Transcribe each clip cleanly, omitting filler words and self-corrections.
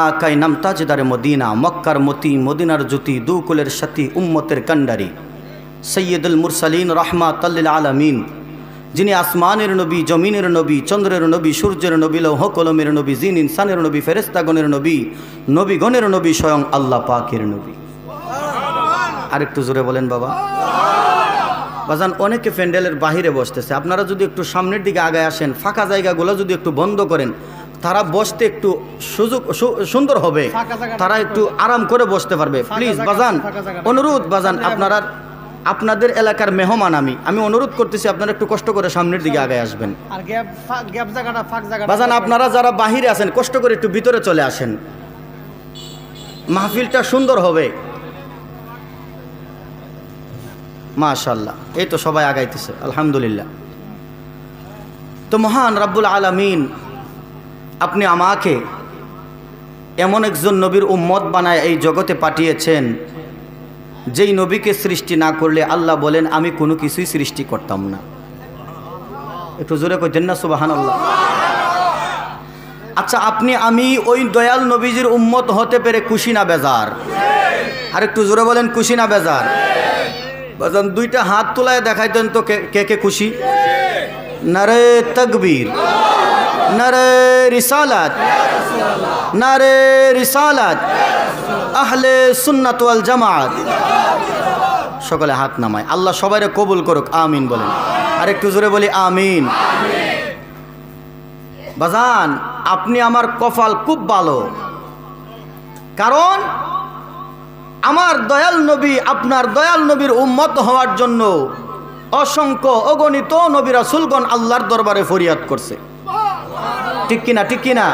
আকাই নাম তাজদারে মদিনা, মক্কার মতি মদিনার জ্যোতি, দুকুলের সাথী উম্মতের কান্ডারি, সৈয়দুল মুরসালিন রাহমাতাল লিল আলামিন, যিনি আসমানের নবী, জমিনের নবী, চন্দ্রের নবী, সূর্যের নবী, লৌহ কলমের নবী, জিন ইনসানের নবী, ফেরেশতাগণের নবী, নবীগণের নবী, স্বয়ং আল্লাহ পাকের নবী। আরেকটু জোরে বলেন বাবা। বাজান, অনেকে প্যান্ডেলের বাহিরে বসতেছে, আপনারা যদি একটু সামনের দিকে আগায় আসেন, ফাঁকা জায়গাগুলো যদি একটু বন্ধ করেন, তারা বসতে একটু সুযোগ সুন্দর হবে, তারা একটু আরাম করে বসতে পারবে। প্লিজ বাজান, অনুরোধ বাজান, আপনাদের এলাকার মেহমান আমি অনুরোধ করতেছি, আপনারা একটু কষ্ট করে সামনের দিকে আগায় আসবেন। বাজান, আপনারা যারা বাহিরে আছেন কষ্ট করে একটু ভিতরে চলে আসেন, মাহফিলটা সুন্দর হবে। মাশাআল্লাহ, এই তো সবাই আগাইতেছে, আলহামদুলিল্লাহ। তো মহান রাব্বুল আলামিন আপনি আমাকে এমন একজন নবীর উম্মত বানায় এই জগতে পাঠিয়েছেন, যেই নবীকে সৃষ্টি না করলে আল্লাহ বলেন আমি কোনো কিছুই সৃষ্টি করতাম না। একটু জোরে কইতেন না সুবহানাল্লাহ। আচ্ছা, আমি ওই দয়াল নবীজির উম্মত হতে পেরে খুশি না বেজার? আর একটু জোরে বলেন, খুশি না বেজার? বাজান, দুইটা হাত তোলায় দেখাইতেন তো কে কে খুশি? নারে তাকবীর, নারে রিসালাত, নারে রিসালাত, আহলে সুন্নাত ওয়াল জামাত। সকলে হাত নামায়, আল্লাহ সবাইরে কবুল করুক, আমিন বলেন। আর একটু জোরে বলি আমিন। বাজান, আপনি আমার কপাল খুব ভালো, কারণ আমার দয়াল নবী আপনার দয়াল নবীর উম্মত হওয়ার জন্য অসংখ্য অগণিত নবী রাসূলগণ আল্লাহর দরবারে ফরিয়াদ করছে, ঠিক কিনা? ঠিক কিনা?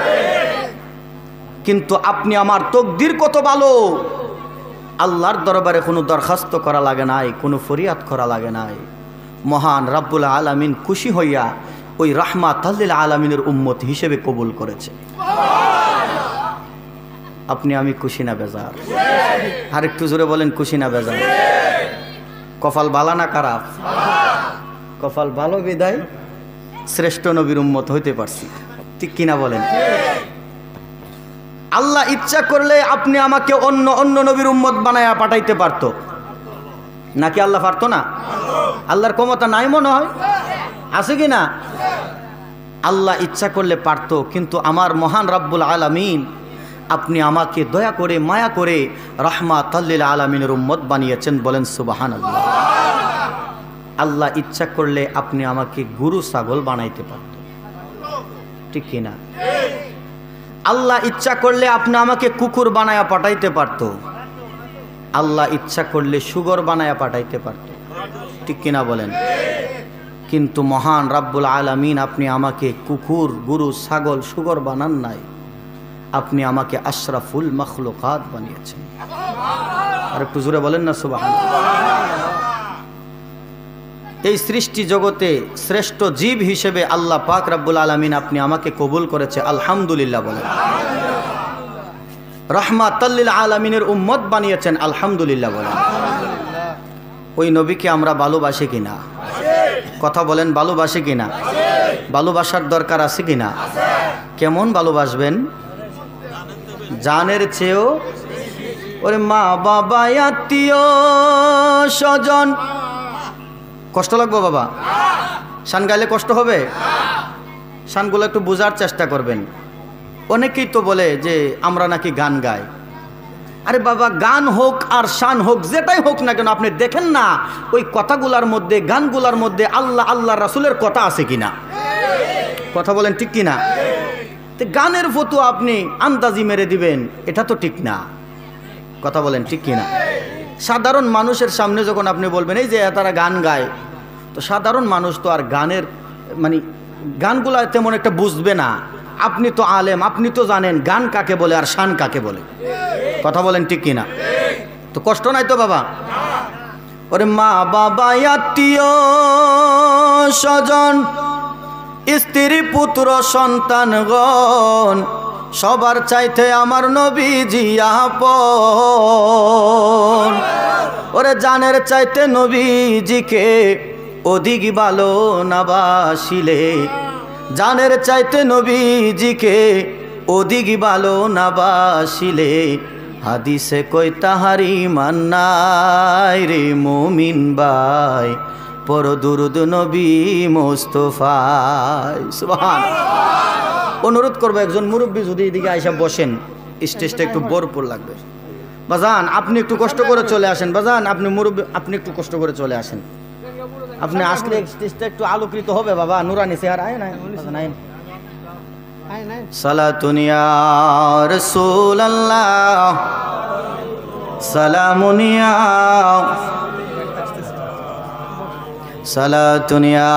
কিন্তু আপনি আমার তকদির কত ভালো, আল্লাহর দরবারে কোনো দরখাস্ত করা লাগে নাই, কোনো ফরিয়াদ করা লাগে নাই। মহান রাব্বুল আলামিন খুশি হইয়া ওই রাহমাতাল লিল আলামিনের উম্মত হিসেবে কবুল করেছে। আপনি আমি খুশি না বেজার? আর একটু জোরে বলেন, খুশি না বেজার? কপাল ভালো না খারাপ? কপাল ভালো বিদায় শ্রেষ্ঠ নবীর উম্মত হইতে পারছি, ঠিক কিনা বলেন? আল্লাহ ইচ্ছা করলে আপনি আমাকে অন্য অন্য নবীর উম্মত বানায়া পাঠাইতে পারতো, নাকি আল্লাহ পারতো না? আল্লাহর ক্ষমতা নাই মনে হয়, আছে কি না? আল্লাহ ইচ্ছা করলে পারতো, কিন্তু আমার মহান রাব্বুল আলামিন আপনি আমাকে দয়া করে মায়া করে রাহমাতাল লিল আলামিনের উম্মত বানিয়েছেন, বলেন সুবহানাল্লাহ। আল্লাহ ইচ্ছা করলে আপনি আমাকে গরু ছাগল বানাইতে পারতেন, ঠিক কিনা? আল্লাহ ইচ্ছা করলে আপনি আমাকে কুকুর বানায়া পাঠাইতে পারত, আল্লাহ ইচ্ছা করলে সুগর বানায়া পাঠাইতে পারত, ঠিক কিনা বলেন? কিন্তু মহান রাব্বুল আলামিন আপনি আমাকে কুকুর, গরু, ছাগল, সুগর বানান নাই, আপনি আমাকে আশরাফুল মাখলুকাত বানিয়েছেন। আর একটু জোরে বলেন না সুবহানাল্লাহ। এই সৃষ্টি জগতে শ্রেষ্ঠ জীব হিসেবে আল্লাহ পাক রাব্বুল আলামিন আপনি আমাকে কবুল করেছে, আলহামদুলিল্লাহ বলেন। রাহমাতাল লিল আলামিনের উম্মত বানিয়েছেন, আলহামদুলিল্লাহ বলেন। ওই নবীকে আমরা ভালোবাসি কিনা? কথা বলেন, ভালোবাসি কিনা? ভালোবাসার দরকার আছে কিনা? কেমন ভালোবাসবেন? জানের চেয়েও। ওরে মা বাবা আত্মীয় স্বজন, কষ্ট লাগবে বাবা? শান গাইলে কষ্ট হবে? শানগুলো একটু বোঝার চেষ্টা করবেন। অনেকেই তো বলে যে আমরা নাকি গান গাই। আরে বাবা, গান হোক আর শান হোক, যেটাই হোক না কেন, আপনি দেখেন না ওই কথাগুলার মধ্যে, গানগুলার মধ্যে আল্লাহ আল্লাহ রাসূলের কথা আছে কিনা? কথা বলেন, ঠিক কিনা? তো গানের ফটো আপনি আন্দাজি মেরে দিবেন, এটা তো ঠিক না। কথা বলেন, ঠিক কিনা? সাধারণ মানুষের সামনে যখন আপনি বলবেন এই যে তারা গান গায়, তো সাধারণ মানুষ তো আর গানের মানে গানগুলা তেমন একটা বুঝবে না। আপনি তো আলেম, আপনি তো জানেন গান কাকে বলে আর শান কাকে বলে। কথা বলেন, ঠিক কিনা? তো কষ্ট নাই তো বাবা? ওরে মা বাবা আত্মীয় স্বজন, স্ত্রী পুত্র সন্তানগণ, সবার চাইতে আমার নবীজি আপন। ওরে জানের চাইতে নবীজিকে অধিক ভালো না বাসিলে, জানের চাইতে নবীজিকে ওদিকে ভালো না বাসিলে হাদিসে কই তাহারি মান্নাই রে মুমিন ভাই পর দুরুদ নবী মুস্তাফায় সুবহানাল্লাহ। অনুরোধ করবো একজন মুরব্বী যদি এদিকে আইসা বসেন, স্টেজটা একটু ভরপুর লাগবে। বাজান আপনি একটু কষ্ট করে চলে আসেন, বাজান আপনি মুরব্বী আপনি একটু কষ্ট করে চলে আসেন। আপনি আসলে স্টেজটা একটু আলোকিত হবে বাবা, নুরানি চেহারা। আয় না সালাতুন ইয়া রাসূলুল্লাহ সালামুন ইয়া সালাতুন ইয়া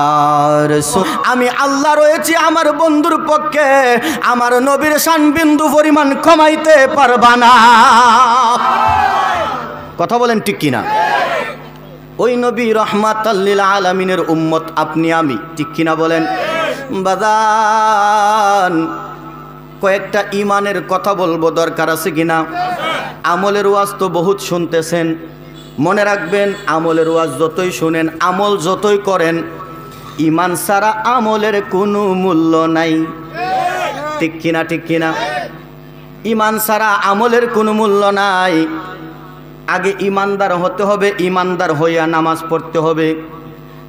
রাসূল। আমি আল্লাহ রয়েছি আমার বন্ধুর পক্ষে, আমার নবীর শান বিন্দু পরিমাণ কমাইতে পারবা না। কথা বলেন ঠিক কিনা? ওই নবী রাহমাতাল লিল আলামিনের উম্মত আপনি আমি, ঠিক কিনা বলেন? বাজান কয়েকটা ইমানের কথা বলবো, দরকার আছে কিনা? আমলের ওয়াজ তো বহুত শুনতেছেন, মনে রাখবেন আমলের ওয়াজ যতই শুনেন, আমল যতই করেন, ইমান ছাড়া আমলের কোনো মূল্য নাই। ঠিক কিনা? ঠিক কিনা? ইমান ছাড়া আমলের কোনো মূল্য নাই। আগে ইমানদার হতে হবে, ইমানদার হইয়া নামাজ পড়তে হবে।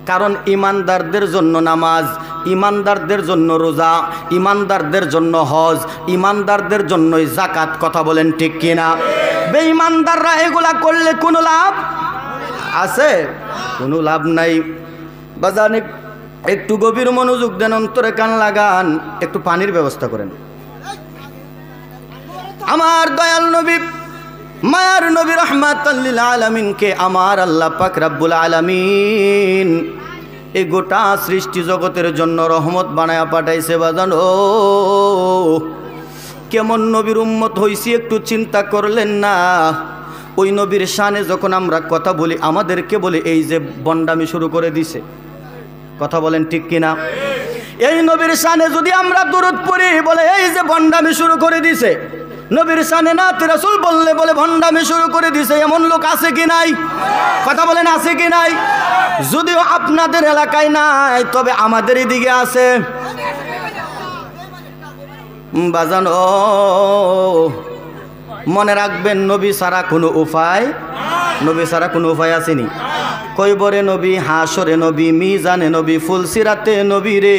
কারণ ইমানদারদের জন্য নামাজ, ইমানদারদের জন্য রোজা, ইমানদারদের জন্য হজ, ইমানদারদের জন্যই যাকাত। কথা বলেন ঠিক কিনা? বেঈমানদাররা এগুলা করলে কোনো লাভ আছে? কোনো লাভ নাই। বাজান একটু গভীর মনোযোগ দেন, অন্তরে কান লাগান, একটু পানির ব্যবস্থা করেন। আমার দয়াল নবী মায়ার নবী রাহমাতাল লিল আলামিনকে আমার আল্লাহ পাক রব্বুল আলামিন এই গোটা সৃষ্টি জগতের জন্য রহমত বানায়া পাঠাইছে। বাজান ও কেমন নবীর উম্মত হইছি একটু চিন্তা করলেন না? ওই নবীর শানে যখন আমরা কথা বলি, আমাদেরকে বলে এই যে বন্ডামি শুরু করে দিছে। কথা বলেন ঠিক কিনা? এই নবীর শানে যদি আমরা দরুদ পড়ি, বলে এই যে বন্ডামি শুরু করে দিছে। নবীর শানে নাতে রাসূল বললে বলে ভণ্ডামি শুরু করে দিছে। এমন লোক আছে কি নাই? কথা বলেন আছে কি নাই? যদিও আপনাদের এলাকায় নাই, তবে আমাদের এদিকে আছে। বাজানো মনে রাখবেন, নবী ছাড়া কোনো উপায়, নবী ছাড়া কোনো উপায় আসেনি। কইবরে নবী, হাসরে নবী, মিজানে নবী, ফুলসিরাতে নবী রে,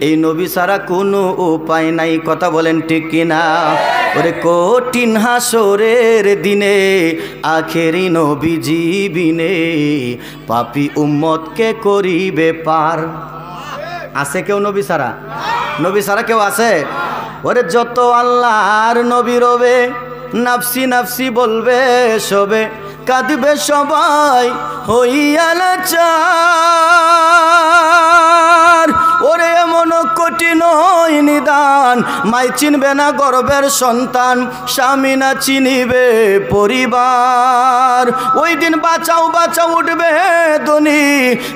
এই নবী ছাড়া কোনো উপায় নাই। কথা বলেন ঠিক কিনা? ওরে কঠিন হাসরের দিনে আখেরি নবী জীবিনে পাপী উম্মতকে করিবে পার। আছে কেউ নবী ছাড়া? নবী ছাড়া কেউ আছে? ওরে যত আল্লাহর নবী রবে, নাফসি নাফসি বলবে সবে, কাঁদবে সবাই হইয়া লাচার। ওরে এমন কঠিন নিদান, মাই চিনবে না গর্বের সন্তান, স্বামী না চিনিবে পরিবার। ওই দিন বাঁচাও বাঁচাও উঠবে ধ্বনি,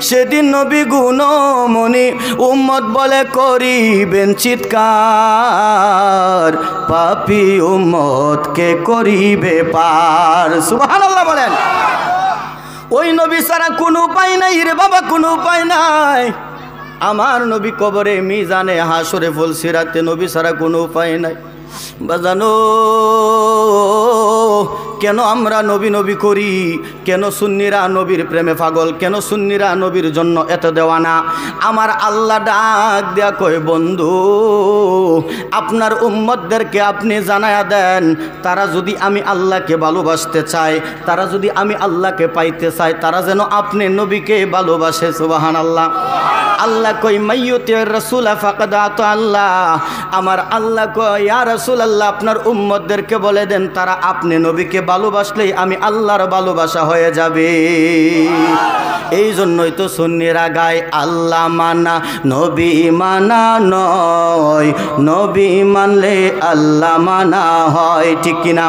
সেদিন নবী গুণমণি উম্মত বলে করিবেন চিৎকার, পাপী উম্মতকে করিবে পার। সুবহানাল্লাহ বলেন। ওই নবী ছাড়া কোনো উপায় নাই রে বাবা, কোনো উপায় নাই। আমার নবী কবরে, মিজানে, হাসরে, ফুলসিরাতে নবী ছাড়া কোনো উপায় নাই। বাজানো কেন আমরা নবী নবী করি? কেন সুন্নিরা নবীর প্রেমে পাগল? কেন সুন্নিরা নবীর জন্য এত দেওয়ানা? আমার আল্লাহ ডাক দেয়া কয়, বন্ধু আপনার উম্মতদেরকে আপনি জানায়া দেন, তারা যদি আমি আল্লাহকে ভালোবাসতে চায়, তারা যদি আমি আল্লাহকে পাইতে চায়, তারা যেন আপনি নবীকে ভালোবাসে। সুবহানাল্লাহ। আল্লাহ কই মাইয়ুতির রাসূল ফাকাদ আতা আল্লাহ। আমার আল্লাহ কই ইয়া রাসূলুল্লাহ, আপনার উম্মতদেরকে বলে দেন তারা আপনি নবীকে ভালোবাসলেই আমি আল্লাহর ভালোবাসা হয়ে যাবে। এই জন্যই তো সুন্নিরা গায়, আল্লাহ মানা নবী মানা নয়, নবী মানলে আল্লাহ মানা হয়। ঠিক কিনা?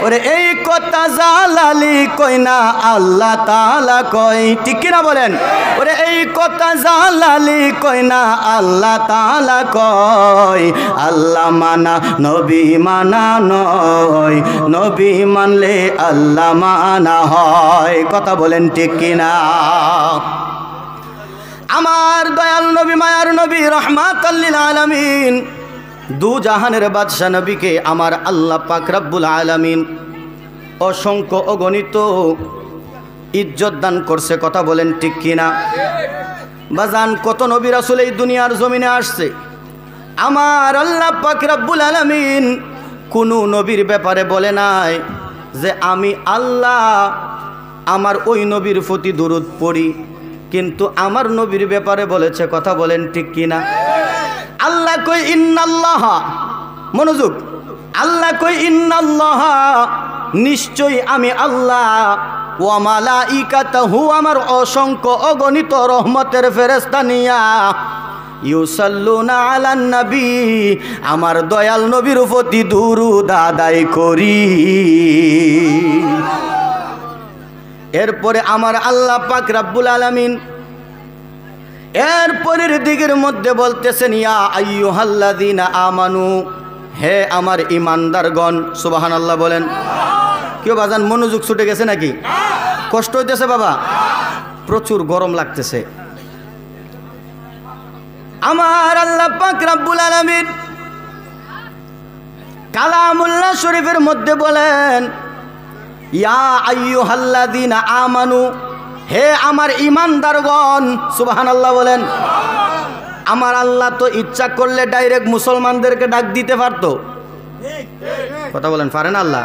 ওরে এই কথা জালালি কই না, আল্লাহ তাআলা কই। ঠিক কিনা বলেন? ওরে এই কথা জালালি কই না, আল্লাহ তাআলা কয়, আল্লাহ মানা নবী মানা নয়, নবী মানলে আল্লাহ মানা হয়। কথা বলেন ঠিক কিনা? আমার দয়াল নবী, মায়ার নবী, রাহমাতাল লিল আলামিন দু জাহানের বাদশা নবীকে আমার আল্লাহ পাক রব্বুল আলামিন অসংখ্য অগণিত ইজ্জত দান করছে। কথা বলেন ঠিক কিনা? বাজান, কত নবী রাসূল এই দুনিয়ার জমিনে আসছে, আমার আল্লাহ পাক রব্বুল আলামিন কোন নবীর ব্যাপারে বলে নাই যে আমি আল্লাহ আমার ওই নবীর প্রতি দুরূদ পড়ি, কিন্তু আমার নবীর ব্যাপারে বলেছে। কথা বলেন ঠিক কিনা? আল্লাহ কই ইন্নাল্লাহ, মনোযোগ, আল্লাহ কই ইন্নাল্লাহ, নিশ্চয়ই আমি আল্লাহ, ওয়া মালাইকাতুহু, আমার অসংখ্য অগণিত রহমতের ফেরেশতা নিয়া, ইউসাল্লুনা আলান নবী, আমার দয়াল নবীর প্রতি দুরূদ আদায় করি। এরপরে আমার আল্লাহ পাক রব্বুল আলামিন এরপরের দিকের মধ্যে বলতেছেন, ইয়া আইয়ুহাল্লাযীনা আমানু, হে আমার ঈমানদারগণ। সুবহানাল্লাহ বলেন। কেউ বাজান মনোযোগ ছুটে গেছে নাকি? কষ্ট হইতেছে বাবা? প্রচুর গরম লাগতেছে। আমার আল্লাহ পাক রব্বুল আলামিন কালামুল্লাহ শরীফের মধ্যে বলেন, ইয়া আইয়ুহাল্লাযীনা আমানু, হে আমার ঈমানদারগণ। সুবহানাল্লাহ বলেন। আমার আল্লাহ তো ইচ্ছা করলে ডাইরেক্ট মুসলমানদেরকে ডাক দিতে পারতো। কথা বলেন, পারেন আল্লাহ?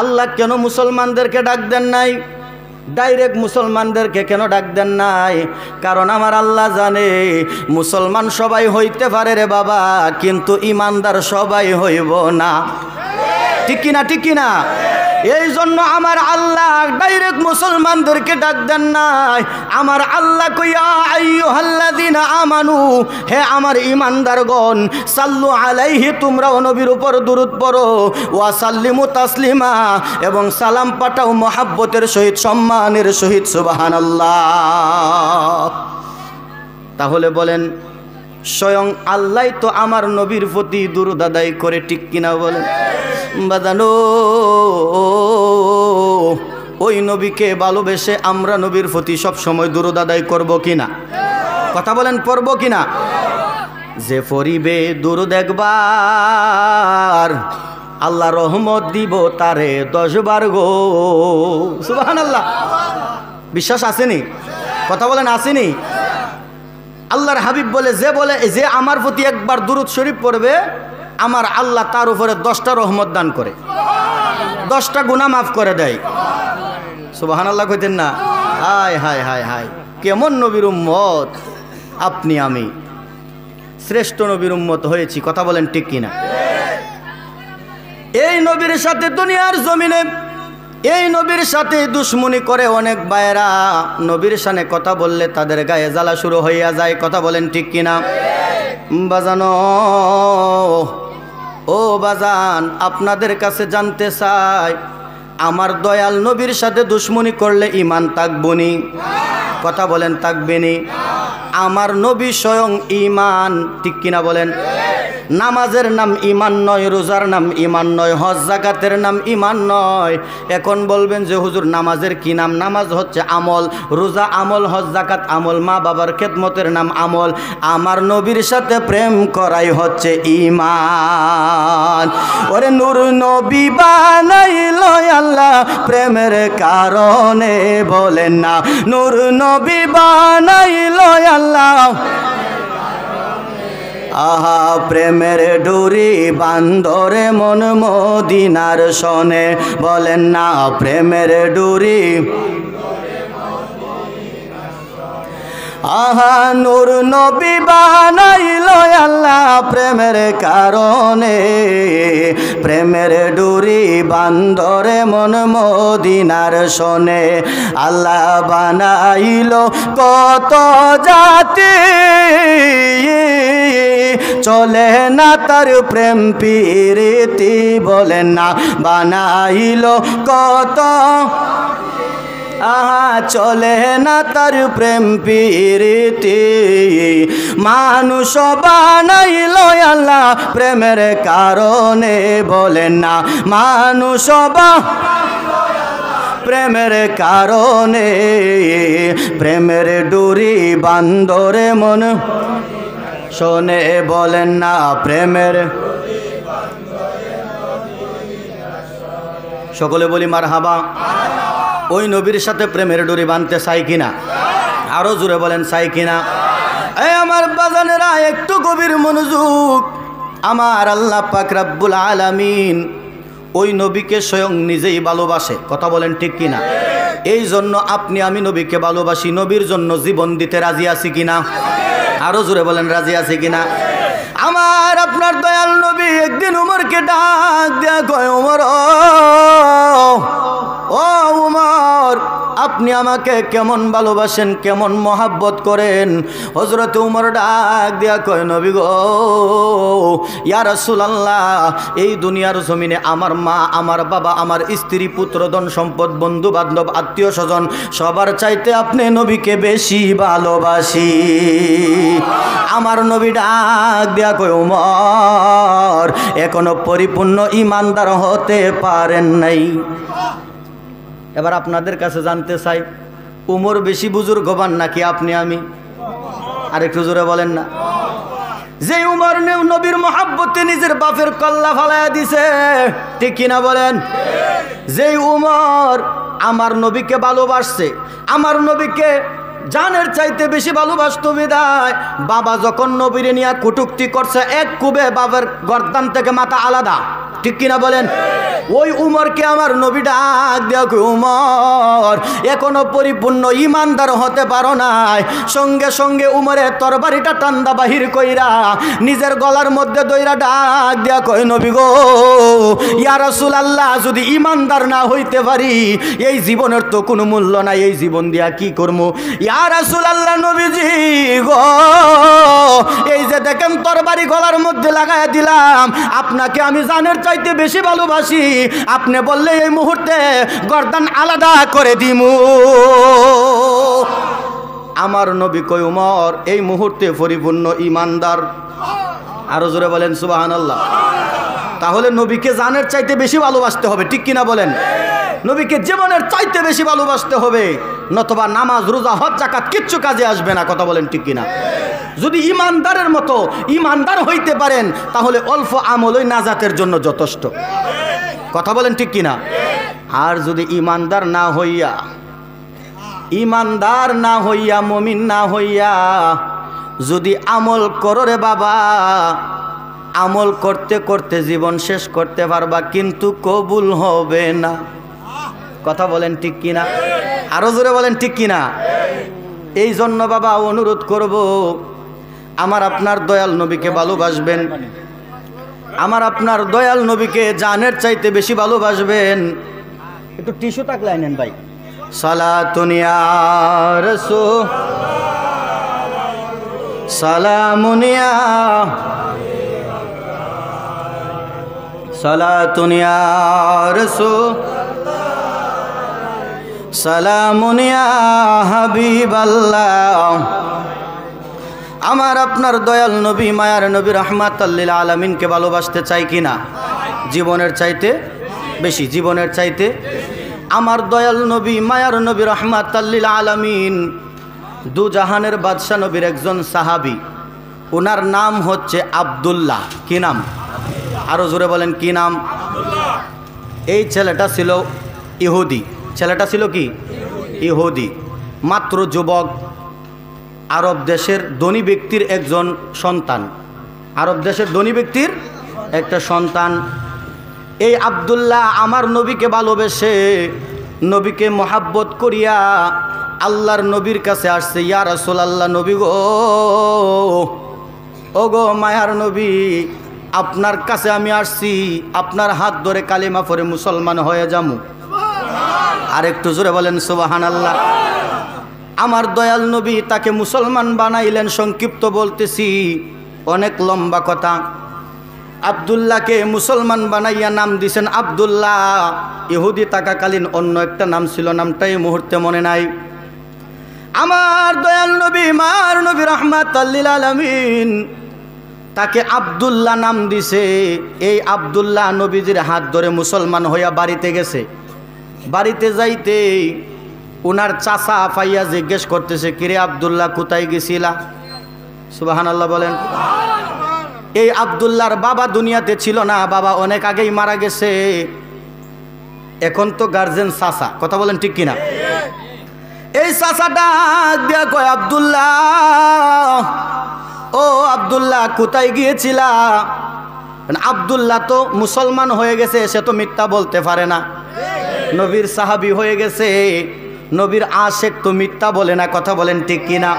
আল্লাহ কেন মুসলমানদেরকে ডাক দেন নাই? ডাইরেক্ট মুসলমানদেরকে কেন ডাক দেন নাই? কারণ আমার আল্লাহ জানে মুসলমান সবাই হইতে পারে রে বাবা, কিন্তু ঈমানদার সবাই হইব না। ঠিক কিনা? ঠিক কিনা? এই জন্য আমার আল্লাহ ডাইরেক্ট মুসলমানদেরকে ডাক দেন নাই। আমার আল্লাহ কইয়া আইয়ুহাল্লাযীনা আমানু, হে আমার ঈমানদারগণ, সাল্লু আলাইহি, তোমরাও নবীর উপর দুরূদ পড়ো, ওয়া সাল্লিমু তাসলিমা, এবং সালাম পাঠাও মহব্বতের সহিত, সম্মানের সহিত। সুবহানাল্লাহ। তাহলে বলেন, স্বয়ং আল্লাহ তো আমার নবীর প্রতি দুরূদ আদায় করে। ঠিক কিনা বলেন? বাজানো, ওই নবীকে ভালোবেসে আমরা নবীর প্রতি সব সময় দুরূদ আদায় করব কিনা? কথা বলেন, পড়ব কিনা? যে পড়িবে দুরূদ একবার, আল্লাহ রহমত দিব তারে 10 বার গো। সুবহানাল্লাহ। বিশ্বাস আসেনি? কথা বলেন, আসেনি? আল্লাহর হাবিব বলে, যে আমার প্রতি একবার দুরূদ শরীফ পড়বে, আমার আল্লাহ তার উপরে 10টা রহমত দান করে, 10টা গুনাহ মাফ করে দেয়। সুবহানাল্লাহ কইতেন না? হায় হায় হায় হায়, কেমন নবীর উম্মত আপনি! আমি শ্রেষ্ঠ নবীর উম্মত হয়েছি। কথা বলেন ঠিক কিনা? এই নবীর সাথে দুনিয়ার জমিনে, এই নবীর সাথে দুশ্মনী করে অনেক ভাইয়েরা। নবীর শানে কথা বললে তাদের গায়ে জ্বালা শুরু হইয়া যায়। কথা বলেন ঠিক কিনা? বাজানো, ও বাজান, আপনাদের কাছে জানতে চাই, আমার দয়াল নবীর সাথে দুশ্মনী করলে ঈমান থাকবনি? কথা বলেন, থাকবেনি? আমার নবী স্বয়ং ঈমান। ঠিক কিনা বলেন? নামাজের নাম ঈমান নয়, রোজার নাম ঈমান নয়, হজ যাকাতের নাম ঈমান নয়। এখন বলবেন যে হুজুর নামাজের কি নাম? নামাজ হচ্ছে আমল, রোজা আমল, হজ যাকাত আমল, মা বাবার খেদমতের নাম আমল। আমার নবীর সাথে প্রেম করাই হচ্ছে ঈমান। ওরে নূর নবী বানাইল আল্লাহ প্রেমের কারণে, বলেন না? নূর নবী বানাইল আল্লাহ, আহা প্রেমের ডুরি বান্দরে মন মদিনার শোনে, বলেন না? প্রেমের ডুরি, আহা নূর নবী বানাইল আল্লাহ প্রেমের কারণে, প্রেমের ডুরি বান্দরে মন মদিনার শোনে। আল্লাহ বানাইল কত জাতি, চলে না তার প্রেম প্রীতি, বলেন না? বানাইল কত, আহা চলে না তার প্রেম প্রীতি, মানুষ বানাইল আল্লাহ প্রেমের কারণে, বলেন না? মানুষ প্রেমের কারণে, প্রেমের ডুরি বান্দরে মন। শোনে বলেন না প্রেমের, সকলে বলি মারহাবা। ওই নবীর সাথে প্রেমের ডোরি বাঁধতে চাই কিনা? আরো জোরে বলেন চাই কিনা? এই আমার বাজানেরা একটু গভীর মনোযোগ। আমার আল্লাহ পাক রব্বুল আলামিন ওই নবীকে স্বয়ং নিজেই ভালোবাসে, কথা বলেন ঠিক কিনা? এই জন্য আপনি আমি নবীকে ভালোবাসি, নবীর জন্য জীবন দিতে রাজি আছি কিনা? আরো জোরে বলেন রাজি আছি কিনা? আমার আপনার দয়াল নবী একদিন উমরকে ডাক দেয়া কয়, উমর ও উমর, আপনি আমাকে কেমন ভালোবাসেন, কেমন মহাব্বত করেন? হযরত উমর ডাক দেয়া কয়, নবী গো, ইয়া রাসূলুল্লাহ, এই দুনিয়ার জমিনে আমার মা, আমার বাবা, আমার স্ত্রী, পুত্র, ধন সম্পদ, বন্ধু বান্ধব, আত্মীয় স্বজন সবার চাইতে আপনি নবীকে বেশি ভালোবাসি। আমার নবী ডাক দেয়া কয়, উমর, এখনো পরিপূর্ণ ঈমানদার হতে পারেন নাই। এবার আপনাদের কাছে জানতে চাই, উমর বেশি বুজুর্গ হবান নাকি আপনি আমি? আর একটু জোরে বলেন না। যে উমর নবীর মহাব্বতে নিজের বাপের কল্লা ফালাইয়া দিছে, ঠিক কিনা বলেন? যে উমর আমার নবীকে ভালোবাসছে, আমার নবীকে জানের চাইতে বেশি ভালোবাসত বিদায় বাবা যখন নবীরে নিয়ে কুটুক্তি করছে, এক কুবে বাবার গর্দান থেকে মাথা আলাদা, ঠিক কিনা বলেন? ওই উমরকে আমার নবী ডাক দেয়া কই, উমর এখনো পরিপূর্ণ ঈমানদার হতে পারো নাই। সঙ্গে সঙ্গে উমরের তরবারিটা টান্দা বাহির কইরা নিজের গলার মধ্যে দইরা ডাক দেয়া কই, নবী গো, ইয়া রাসূলুল্লাহ, যদি ঈমানদার না হইতে পারি এই জীবনের তো কোনো মূল্য নাই, এই জীবন দিয়া কি করবো? ইয়া রাসূলুল্লাহ, নবীজি গো, এই যে দেখেন তরবারি গলার মধ্যে লাগায়া দিলাম, আপনাকে আমি জানের চাইতে বেশি ভালোবাসি, আপনি বললে এই মুহূর্তে গর্দান আলাদা করে দিমু। আমার নবী কই, উমর এই মুহূর্তে পরিপূর্ণ ঈমানদার। আরো জোরে বলেন সুবহানাল্লাহ। তাহলে নবীকে জানের চাইতে বেশি ভালোবাসতে হবে, ঠিক কিনা বলেন? নবীকে জীবনের চাইতে বেশি ভালোবাসতে হবে, নতবা নামাজ, রোজা, হজ, যাকাত কিচ্ছু কাজে আসবে না, কথা বলেন ঠিক কিনা? যদি ঈমানদারের মতো ঈমানদার হইতে পারেন তাহলে অল্প আমলই নাজাতের জন্য যথেষ্ট, কথা বলেন ঠিক কিনা? আর যদি ঈমানদার না হইয়া মুমিন না হইয়া যদি আমল করো রে বাবা, আমল করতে করতে জীবন শেষ করতে পারবা কিন্তু কবুল হবে না, কথা বলেন ঠিক কিনা? আরো জোরে বলেন ঠিক কিনা? এই জন্য বাবা অনুরোধ করব, আমার আপনার দয়াল নবীকে ভালোবাসবেন, আমার আপনার দয়াল নবীকে জানের চাইতে বেশি ভালোবাসবেন। একটু টিস্যু থাকলে নেন ভাই। সালাতুন ইয়া রাসূল, সালামুন ইয়া, সালাতুন ইয়া রাসূল, সালামুন ইয়া হাবিবাল্লাহ। আমার আপনার দয়াল নবী, মায়ার নবী, রাহমাতাল লিল আলামিনকে ভালোবাসতে চাই কিনা? জীবনের চাইতে বেশি, জীবনের চাইতে। আমার দয়াল নবী, মায়ার নবী, রাহমাতাল লিল আলামিন, দু জাহানের বাদশা নবীর একজন সাহাবী, ওনার নাম হচ্ছে আব্দুল্লাহ। কি নাম? আরো জোরে বলেন কি নাম? এই ছেলেটা ছিল ইহুদি। ছেলেটা ছিল কি? ইহুদি। মাত্র যুবক, আরব দেশের ধনী ব্যক্তির একজন সন্তান, আরব দেশের ধনী ব্যক্তির একটা সন্তান। এই আব্দুল্লাহ আমার নবীকে ভালোবেসে, নবীকে মহাব্বত করিয়া আল্লাহর নবীর কাছে আসছে, ইয়া রাসূলুল্লাহ, নবী গো, ও গো মায়ার নবী, আপনার কাছে আমি আসছি, আপনার হাত ধরে কালিমা পড়ে মুসলমান হয়ে যামু। আর একটু জোরে বলেন সুবহানাল্লাহ। আমার দয়াল নবী তাকে মুসলমান বানাইলেন। সংক্ষিপ্ত বলতেছি, অনেক লম্বা কথা। আব্দুল্লাহকে মুসলমান বানাইয়া নাম দিছেন আব্দুল্লাহ। ইহুদি থাকাকালীন অন্য একটা নাম ছিল, নামটা এই মুহূর্তে মনে নাই। আমার দয়াল নবী, মার নবী, রাহমাতাল লিল আলামিন, তাকে আব্দুল্লাহ নাম দিছে। এই আব্দুল্লাহ নবীজির হাত ধরে মুসলমান হইয়া বাড়িতে গেছে। বাড়িতে যাইতে ওনার চাচা পাইয়া জিজ্ঞেস করতেছে, কিরে আব্দুল্লাহ, কোথায় গেছিলা? সুবহানাল্লাহ বলেন। এই আব্দুল্লাহর বাবা দুনিয়াতে ছিল না, বাবা অনেক আগেই মারা গেছে। এখন তো গার্জেন চাচা, কথা বলেন ঠিক কিনা? এই চাচাটা দিয়া কয়, আব্দুল্লাহ, ও আব্দুল্লাহ কোথায় গিয়েছিলা? আব্দুল্লাহ তো মুসলমান হয়ে গেছে, সে তো মিথ্যা বলতে পারে না, নবীর সাহাবী হয়ে গেছে, নবীর আশেক তো মিথ্যা বলে না, কথা বলেন ঠিক কিনা?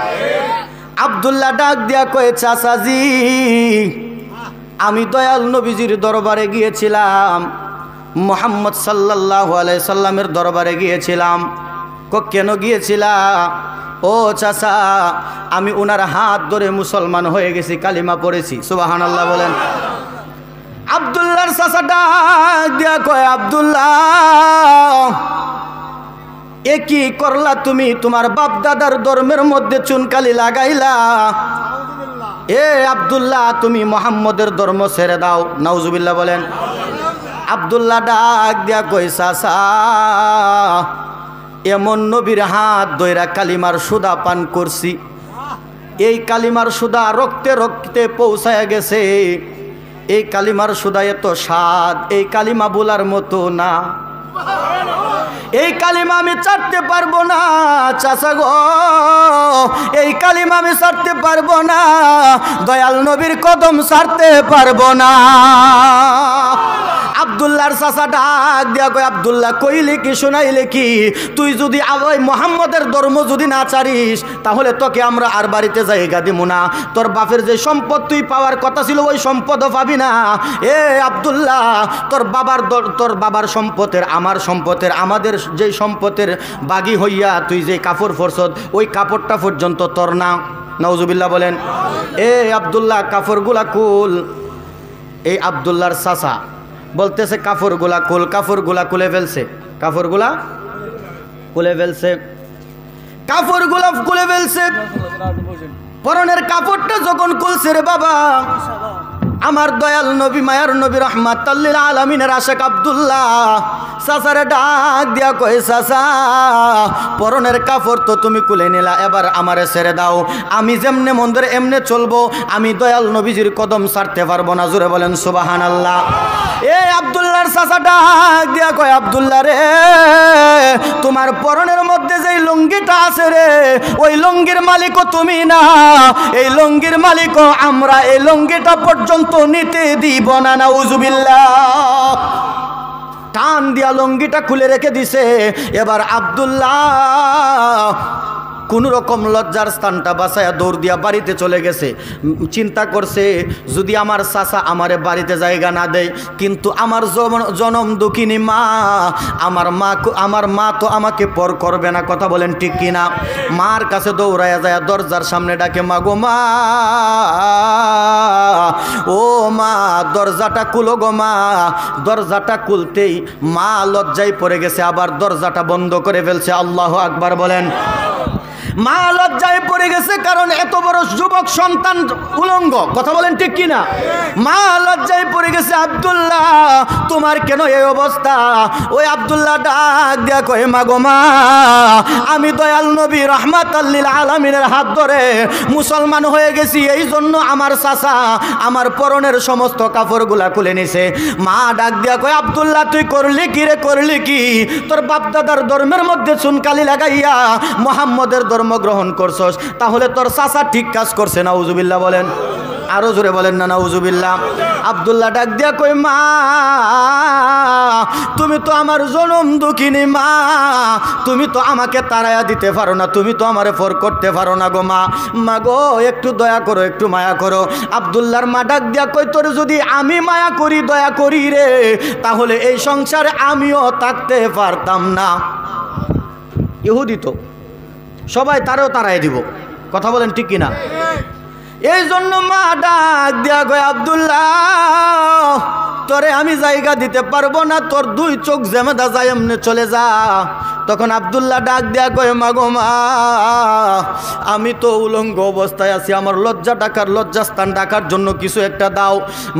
আব্দুল্লাহ ডাক দিয়া কয়ে, চাচাজি আমি দয়াল নবীজির দরবারে গিয়েছিলাম, মুহাম্মদ সাল্লাল্লাহু আলাইহি সাল্লামের দরবারে গিয়েছিলাম। কেন গিয়েছিলা? ও চাচা আমি ওনার হাত ধরে মুসলমান হয়ে গেছি, কালিমা পড়েছি। সুবহানাল্লাহ বলেন। আব্দুল্লাহর চাচা ডাক দিয়া কয়, আব্দুল্লাহ এ কি করলা তুমি? তোমার বাপ দাদার ধর্মের মধ্যে চুনকালি লাগাইলা। এ আব্দুল্লাহ তুমি মুহাম্মদের ধর্ম ছেড়ে দাও। নাউজুবিল্লাহ বলেন। আব্দুল্লাহ ডাক দিয়া কই, চাচা এমন নবীর হাত ধইরা কালিমার সুদা পান করছি, এই কালিমার সুদা রক্তে রক্তে পৌঁছায় গেছে, এই কালিমার সুদা এত স্বাদ, এই কালিমা বলার মতো না, এই কালিমা আমি ছাড়তে পারবো না চাচা গো, এই কালিমা আমি ছাড়তে পারবো না, দয়াল নবীর কদম ছাড়তে পারবো না। আব্দুল্লাহর চাচা ডাক দিয়া কয়, আব্দুল্লাহ কইলে কি শোনাইলে কি? তুই যদি ওই মুহাম্মদের ধর্ম যদি না ছাড়িস তাহলে তোকে আমরা আর বাড়িতে জায়গা দিব না, তোর বাপের যে সম্পদ তুই পাওয়ার কথা ছিল ওই সম্পদও পাবি না। এ আব্দুল্লাহ তোর বাবার সম্পদের, আমার সম্পদের, আমাদের যে সম্পদের বাগি হইয়া তুই যে কাপড় পরছদ ওই কাপড়টা পর্যন্ত তোর না। নাউজুবিল্লাহ বলেন। এ আব্দুল্লাহ কাপড়গুলা কুল। এই আব্দুল্লাহর চাচা বলতেছে কাপড়গুলা কুল, কাপড়গুলা খুলে ফেলছে, কাপড়গুলা খুলে ফেলছে, কাপড়গুলা খুলে ফেলছে। পরনের কাপড়টা যখন খুলছে রে বাবা, আমার দয়াল নবী মায়ার নবী রাহমাতাল লিল আলামিনের আশিক আব্দুল্লাহ চাচারে ডাক দিয়া কয়, চাচা পরনের কাপড় তো তুমি খুলে নিলা, এবার আমারে ছেড়ে দাও, আমি যেমনে মন্দিরে এমনে চলবো, আমি দয়াল নবীজির কদম ছাড়তে পারবো না। জোরে বলেন সুবহানাল্লাহ। এ আব্দুল্লাহর চাচা ডাক দিয়া কয়, আব্দুল্লাহ রে তোমার পরনের মধ্যে যেই লুঙ্গিটা আছে রে, ওই লুঙ্গির মালিকও তুমি না, এই লুঙ্গির মালিকও আমরা, এই লুঙ্গিটা পর্যন্ত নিতে দিব না। নাউজুবিল্লাহ। টান দিয়া লুঙ্গিটা খুলে রেখে দিছে। এবার আব্দুল্লাহ কোন রকম লজ্জার স্থানটা বাঁচায়া দৌড় দিয়া বাড়িতে চলে গেছে। চিন্তা করছে যদি আমার চাচা আমারে বাড়িতে জায়গা না দেয়, কিন্তু আমার জনম দুঃখিনী মা, আমার মা তো আমাকে পর করবে না, কথা বলেন ঠিক কিনা? মার কাছে দৌড়ায়া যায়, দরজার সামনে ডাকে, মা গো মা, ও মা দরজাটা খুলো গো মা। দরজাটা খুলতেই মা লজ্জায় পড়ে গেছে, আবার দরজাটা বন্ধ করে ফেলছে। আল্লাহু আকবার বলেন। মা লজ্জায় পড়ে গেছে, কারণ এত বড় যুবক সন্তান উলঙ্গ, কথা বলেন ঠিক কিনা? মা লজ্জায় পড়ে গেছে। আব্দুল্লাহ তোমার কেন এই অবস্থা? ওই আব্দুল্লাহ ডাক দিয়া কয়, মা গো মা, আমি দয়াল নবী রাহমাতাল লিল আলামিনের হাত ধরে মুসলমান হয়ে গেছি, এই জন্য আমার চাচা আমার পরনের সমস্ত কাপড়গুলা খুলে নিছে। মা ডাক দিয়া কয়, আব্দুল্লাহ তুই করলি কি রে, করলি কি? তোর বাপদাদার ধর্মের মধ্যে চুনকালি লাগাইয়া মুহাম্মদের ধর্ম গ্রহণ করছস, তাহলে তোর চাচা ঠিক কাজ করছে। নাউজুবিল্লাহ বলেন। আরো জোরে বলেন না নাউজুবিল্লাহ। আব্দুল্লাহ ডাক দিয়া কই, মা তুমি তো আমার জনম দুঃখিনী মা, তুমি তো আমাকে তাড়াইয়া দিতে পারো না, তুমি তো আমারে ফর করতে পারো না গো মা। মা গো একটু দয়া করো, একটু মায়া করো। আব্দুল্লাহর মা ডাক দিয়া কই, তোর যদি আমি মায়া করি, দয়া করি রে, তাহলে এই সংসারে আমিও থাকতে পারতাম না। ইহুদি তো সবাই তারেও তাড়াই দিব, কথা বলেন ঠিক কিনা? এই জন্য মা ডাক দিয়া কয়, আব্দুল্লাহ তোরে আমি জায়গা দিতে পারবো না, তোর দুই চোখ যেমেদা যায় এমনি চলে যা। তখন আব্দুল্লাহ ডাক দিয়া কয়, মা গো মা, আমি তো উলঙ্গ অবস্থায় আছি, আমার লজ্জাস্থান ঢাকার জন্য কিছু একটা দাও।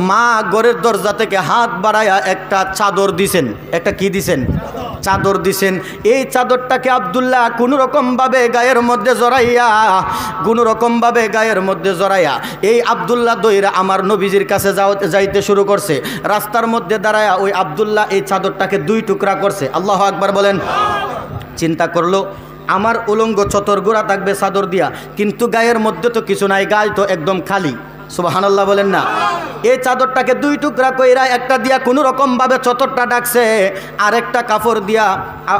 মা ঘরের দরজা থেকে হাত বাড়ায়া একটা চাদর দিছেন। একটা কি দিছেন? চাদর দিছেন। এই চাদরটাকে আব্দুল্লাহ কোনো রকমভাবে গায়ের মধ্যে জড়াইয়া এই আব্দুল্লাহ দইরা আমার নবীজির কাছে যাইতে শুরু করছে। রাস্তার মধ্যে দাঁড়ায়া ওই আব্দুল্লাহ এই চাদরটাকে 2 টুকরা করছে। আল্লাহু আকবার বলেন। চিন্তা করলো আমার উলঙ্গ চতর গোড়া থাকবে চাদর দিয়া, কিন্তু গায়ের মধ্যে তো কিছু নাই, গায়ে তো একদম খালি। সুবহানাল্লাহ বলেন না। এই চাদরটাকে 2 টুকরা কইরা একটা দিয়া কোনো রকম ভাবে চতরটা ডাকছে, আরেকটা কাপড় দিয়া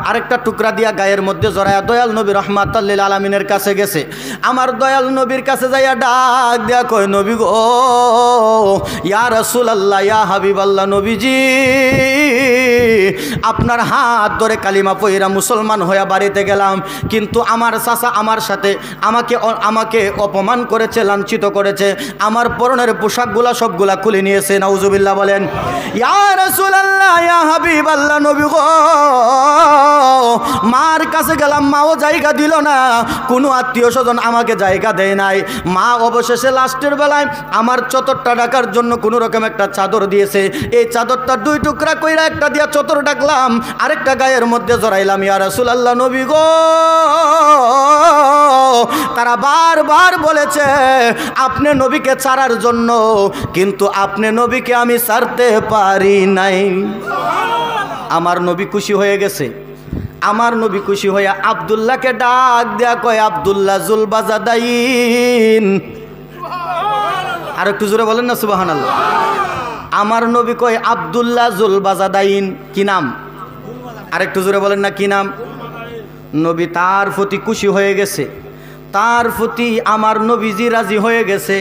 আরেকটা টুকরা দিয়া গায়ের মধ্যে জড়ায়া দয়াল নবী রাহমাতুল লিল আলামিনের কাছে গেছে। আমার দয়াল নবীর কাছে যাইয়া ডাক দিয়া কয়, নবী গো, ইয়া রাসূলুল্লাহ, ইয়া হাবিবাল্লাহ, নবীজি আপনার হাত ধরে কালিমা পড়া মুসলমান হয়ে বাড়িতে গেলাম, কিন্তু আমার চাচা আমার সাথে আমাকে অপমান করেছে, লাঞ্ছিত করেছে, আমার পরনের পোশাকগুলা সবগুলা খুলে নিয়েছে। নাউজুবিল্লাহ বলেন। ইয়া রাসূলুল্লাহ, ইয়া হাবিবাল্লাহ, নবী গো, মার কাছে গেলাম, মাও জায়গা দিল না, কোনো আত্মীয় স্বজন আমাকে জায়গা দেয় নাই। মা অবশেষে লাস্টের বেলায় আমার চতরটা ডাকার জন্য কোনো রকম একটা চাদর দিয়েছে। এই চাদরটা 2 টুকরা কইরা একটা দিয়া চতর ডাকলাম, আরেকটা গায়ের মধ্যে জড়াইলাম। ইয়া রাসূলুল্লাহ, নবী গো, তারা বারবার বলেছে আপনি নবীকে ছাড়ার জন্য, কিন্তু আপনি নবীকে আমি ছাড়তে পারি নাই। আমার নবী খুশি হয়ে গেছে। আমার নবী খুশি হয়ে আব্দুল্লাহকে ডাক দেয়া কয়, আব্দুল্লাহ জুলবাজাদাইন। আর একটু জোরে বলেন না সুবহানাল্লাহ। আমার নবী কয় আব্দুল্লাহ জুলবাজাদাইন। কি নাম? আরেকটু জোরে বলেন না, কি নাম? নবী তার প্রতি খুশি হয়ে গেছে, তার প্রতি আমার নবীজি রাজি হয়ে গেছে।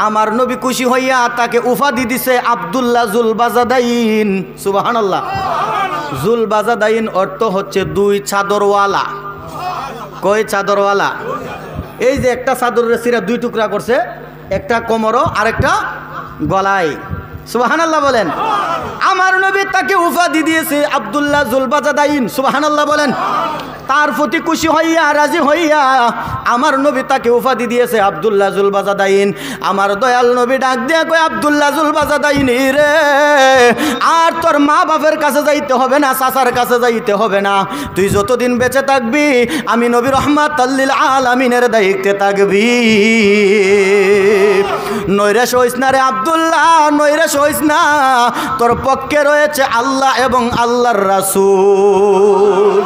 আমার নবী খুশি হইয়া তাকে উপাধি দিছে আব্দুল্লাহ জুলবাজাদাইন। সুবহানাল্লাহ। জুলবাজাদাইন অর্থ হচ্ছে 2 চাদরওয়ালা। কয় চাদরওয়ালা? এই যে একটা চাদরের সিরা 2 টুকরা করছে, একটা কোমরও আরেকটা গলায়। সুবহানাল্লাহ বলেন। আমার নবী তাকে উপাধি দিয়েছে আব্দুল্লাহ জুলবাজাদাইন। সুবহানাল্লাহ বলেন। তার প্রতি খুশি হইয়া রাজি হইয়া আমার নবী তাকে উপাধি দিয়েছে আব্দুল্লাহ জুলবাজাদাইন। আমার দয়াল নবী ডাক দিয়া কয়, আব্দুল্লাহ জুলবাজাদাইন রে, আর তোর মা বাপের কাছে যাইতে হবে না, চাচার কাছে যাইতে হবে না, তুই যতদিন বেঁচে থাকবি আমি নবী রাহমাতুল লিল আলামিনের দায়িত্বে থাকবি। নৈরাশ হইস না রে আব্দুল্লাহ, নৈরাশ হইস না, তোর পক্ষে রয়েছে আল্লাহ এবং আল্লাহর রাসূল।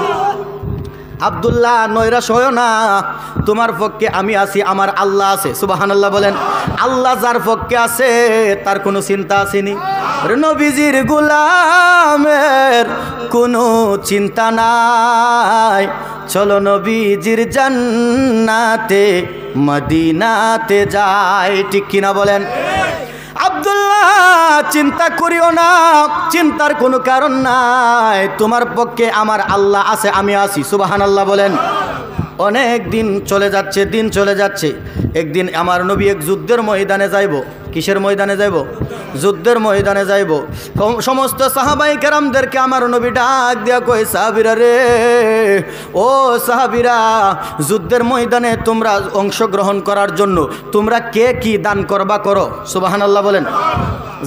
আব্দুল্লাহ নৈরাশ হয়ো না, তোমার পক্ষে আমি আছি, আমার আল্লাহ আছে। সুবহানাল্লাহ বলেন। আল্লাহ যার পক্ষে আছে তার কোনো চিন্তা আসেনি। নবীজির গোলামের কোনো চিন্তা নাই, চলো নবীজির জান্নাতে মদিনাতে যাই। ঠিক কিনা বলেন? আব্দুল্লাহ চিন্তা করিও না, চিন্তার কোনো কারণ নাই, তোমার পক্ষে আমার আল্লাহ আছে, আমি আছি। সুবহানাল্লাহ বলেন। অনেক দিন চলে যাচ্ছে, দিন চলে যাচ্ছে। একদিন আমার নবী এক যুদ্ধের ময়দানে যাইব। কিসের ময়দানে যাইব? যুদ্ধের ময়দানে যাইব। সমস্ত সাহাবাই কেরামদেরকে আমার নবী ডাক দিয়া কই, সাহাবীরা রে, ও সাহাবীরা, যুদ্ধের ময়দানে তোমরা অংশগ্রহণ করার জন্য তোমরা কে কি দান করবা করো। সুবহানাল্লাহ বলেন।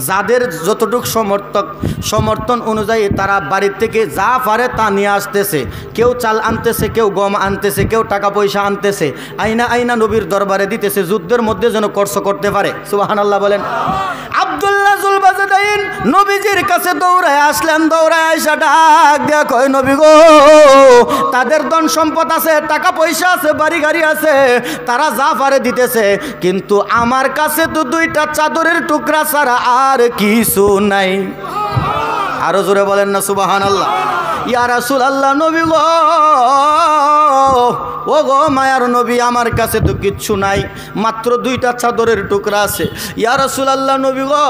যাদের যতটুক সমর্থন অনুযায়ী তারা বাড়ির থেকে যা পারে তা নিয়ে আসতেছে। কেউ চাল আনতেছে, কেউ গম আনতেছে, কেউ টাকা পয়সা আনতেছে, আইনা নবীর দরবারে দিতেছে, যুদ্ধের মধ্যে যেন খরচ করতে পারে। সুবহানাল্লাহ বলেন। আব্দুল্লাহ জুলবাজাদাইন নবীজির কাছে দৌড়ায় আসলেন। দৌড়ায় আইসা ডাক দেয়া কয়, নবী গো, তাদের ধন সম্পদ আছে, টাকা পয়সা আছে, বাড়ি গাড়ি আছে, তারা যা পারে দিতেছে, কিন্তু আমার কাছে তো 2টা চাদরের টুকরা ছাড়া আর কিছু নাই। আরো জোরে বলেন না সুবহানাল্লাহ। ইয়া রাসূলুল্লাহ, নবী গো, ও গো মায়ার নবী, আমার কাছে তো কিচ্ছু নাই, মাত্র 2টা চাদরের টুকরা আছে। ইয়া রাসূলুল্লাহ, নবী গো,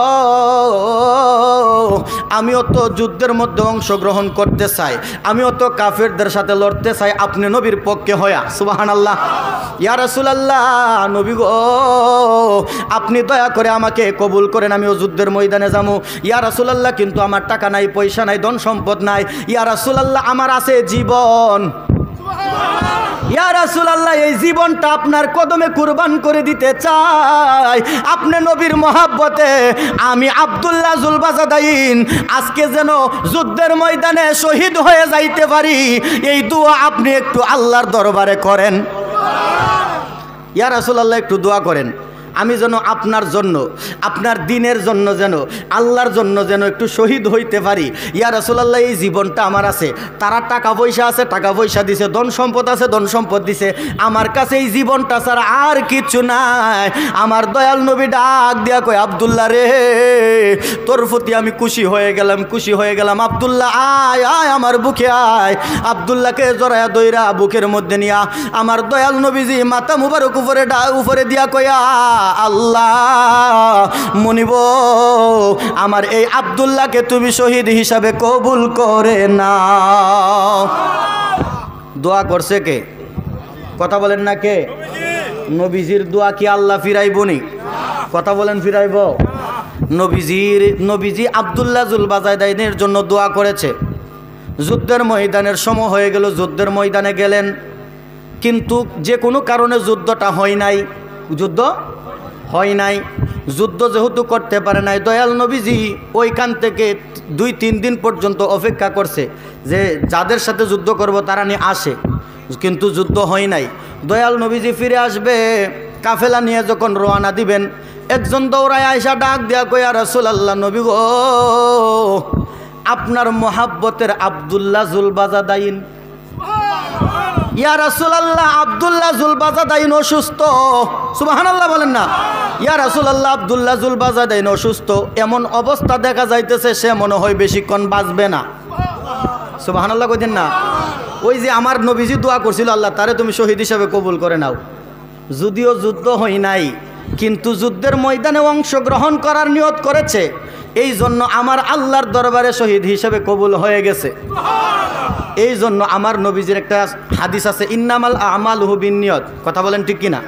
আমিও তো যুদ্ধের মধ্যে অংশগ্রহণ করতে চাই, আমিও তো কাফেরদের সাথে লড়তে চাই, আপনি নবীর পক্ষে হয়া। সুবহানাল্লাহ। ইয়া রাসূলুল্লাহ, নবী গো, আপনি দয়া করে আমাকে কবুল করেন, আমিও যুদ্ধের ময়দানে যাবো। ইয়া রাসূলুল্লাহ, কিন্তু আমার টাকা নাই, পয়সা নাই, ধন সম্পদ নাই। ইয়া রাসূলুল্লাহ, আমার আছে জীবন। ইয়া রাসূলুল্লাহ, এই জীবনটা আপনার কদমে কুরবান করে দিতে চাই। আপনি নবীর মহাব্বতে আমি আব্দুল্লাহ জুলবাজাদাইন আজকে যেন যুদ্ধের ময়দানে শহীদ হয়ে যাইতে পারি, এই দোয়া আপনি একটু আল্লাহর দরবারে করেন। ইয়া রাসূলুল্লাহ, একটু দোয়া করেন আমি যেন আপনার জন্য, আপনার দিনের জন্য, যেন আল্লাহর জন্য যেন একটু শহীদ হইতে পারি। ইয়া রাসূলুল্লাহ, এই জীবনটা আমার আছে, তারা টাকা পয়সা আছে, টাকা পয়সা দিছে, ধন সম্পদ আছে, ধন সম্পদ দিছে, আমার কাছে এই জীবনটা ছাড়া আর কিচ্ছু নাই। আমার দয়াল নবী ডাক দিয়া কয়, আব্দুল্লাহ রে, তোর প্রতি আমি খুশি হয়ে গেলাম, খুশি হয়ে গেলাম। আব্দুল্লাহ আয় আয় আমার বুকে আয়। আব্দুল্লাহকে জড়ায়া দইরা বুকের মধ্যে নিয়া আমার দয়াল নবীজি মাথা মুবারক উপরে দিয়া কয়া, আল্লাহ মনিব, আমার এই আব্দুল্লাহকে তুমি শহীদ হিসাবে কবুল করে নাও। দোয়া করছে কে? কথা বলেন না কে? নবীজির দোয়া কি আল্লাহ ফিরাইবনি? কথা বলেন, ফিরাইব? নবীজি আব্দুল্লাহ জুলবাজাদাইনের জন্য দোয়া করেছে। যুদ্ধের ময়দানের সময় হয়ে গেল, যুদ্ধের ময়দানে গেলেন, কিন্তু যে কোনো কারণে যুদ্ধটা হয় নাই, যুদ্ধ হয় নাই। যুদ্ধ যেহেতু করতে পারে নাই, দয়াল নবীজি ওইখান থেকে 2-3 দিন পর্যন্ত অপেক্ষা করছে যে যাদের সাথে যুদ্ধ করব তারা নিয়ে আসে, কিন্তু যুদ্ধ হয় নাই। দয়াল নবীজি ফিরে আসবে, কাফেলা নিয়ে যখন রওনা দিবেন, একজন দৌড়ায় আয়সা ডাক দিয়া কয়, ইয়া রাসূলুল্লাহ, নবী গো, আপনার মোহাব্বতের আব্দুল্লাহ জুলবাজাদাইন, ইয়া রাসূলুল্লাহ, আব্দুল্লাহ জুলবাজাদাইন অসুস্থ। সুবহানাল্লাহ বলেন না। ইয়া রাসূলুল্লাহ, আব্দুল্লাহ জুলবাজাদাইন অসুস্থ, এমন অবস্থা দেখা যাইতেছে সে মনে হয় বেশিক্ষণ বাঁচবে না। সুবহানাল্লাহ কইতেন না? ওই যে আমার নবীজি দোয়া করছিল, আল্লাহ তারে তুমি শহীদ হিসাবে কবুল করে নাও। যদিও যুদ্ধ হয় নাই, কিন্তু যুদ্ধের ময়দানে অংশগ্রহণ করার নিয়ত করেছে, এই জন্য আমার আল্লাহর দরবারে শহীদ হিসাবে কবুল হয়ে গেছে। এই জন্য আমার নবীজির একটা হাদিস আছে, ইন্নামাল আমালু বিন্নিয়ত। কথা বলেন ঠিক কিনা?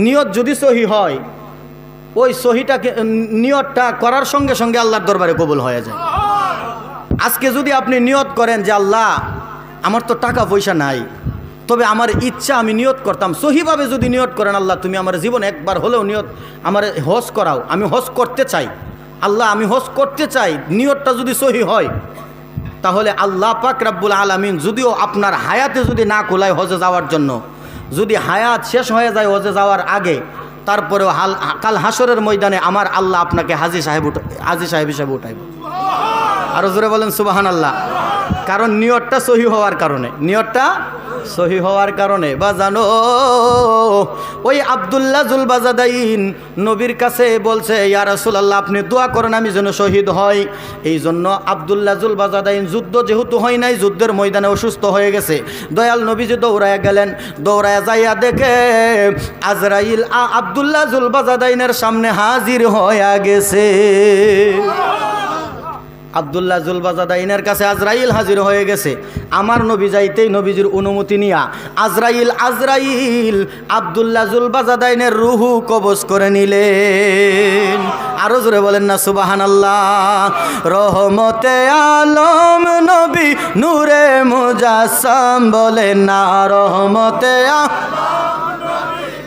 নিয়ত যদি সহি হয়, ওই সহিটাকে, নিয়তটা করার সঙ্গে সঙ্গে আল্লাহর দরবারে কবুল হয়ে যায়। আজকে যদি আপনি নিয়ত করেন যে আল্লাহ আমার তো টাকা পয়সা নাই, তবে আমার ইচ্ছা আমি নিয়ত করতাম, সহিভাবে যদি নিয়ত করেন, আল্লাহ তুমি আমার জীবনে একবার হলেও নিয়ত আমার হজ করাও, আমি হজ করতে চাই, আল্লাহ আমি হজ করতে চাই, নিয়তটা যদি সহি হয়, তাহলে আল্লাহ পাক রব্বুল আলামিন যদিও আপনার হায়াতে যদি না খোলায় হজে যাওয়ার জন্য, যদি হায়াত শেষ হয়ে যায় হজে যাওয়ার আগে, তারপরেও কাল হাসরের ময়দানে আমার আল্লাহ আপনাকে হাজী সাহেব হিসাবে উঠাইব। আরো জোরে বলেন সুবহানাল্লাহ। কারণ নিয়তটা সহি হওয়ার কারণে, নিয়তটা সহি হওয়ার কারণে। বা জানো, ওই আব্দুল্লাহ জুলবাজাদাইন নবীর কাছে বলছে, ইয়া রাসূলুল্লাহ, আপনি দোয়া করেন আমি যেন শহীদ হই। এই জন্য আব্দুল্লাহ জুলবাজাদাইন, যুদ্ধ যেহেতু হয় নাই, যুদ্ধের ময়দানে অসুস্থ হয়ে গেছে, দয়াল নবীজি দৌড়ায় গেলেন। দৌড়ায় যাইয়া দেখে আজরাইল আব্দুল্লাহ জুলবাজাদাইনের সামনে হাজির হয়ে গেছে। আব্দুল্লাহ জুলবাজাদাইনের কাছে আজরাইল হাজির হয়ে গেছে। আমার নবী যাইতেই নবীজির অনুমতি নিয়া আজরাইল আব্দুল্লাহ জুলবাজাদাইনের রুহু কবজ করে নিলেন। আরো জোরে বলেন না সুবহানাল্লাহ। রহমতে আলম নবী নূরে মুজাসসাম, বলেন না রহমতে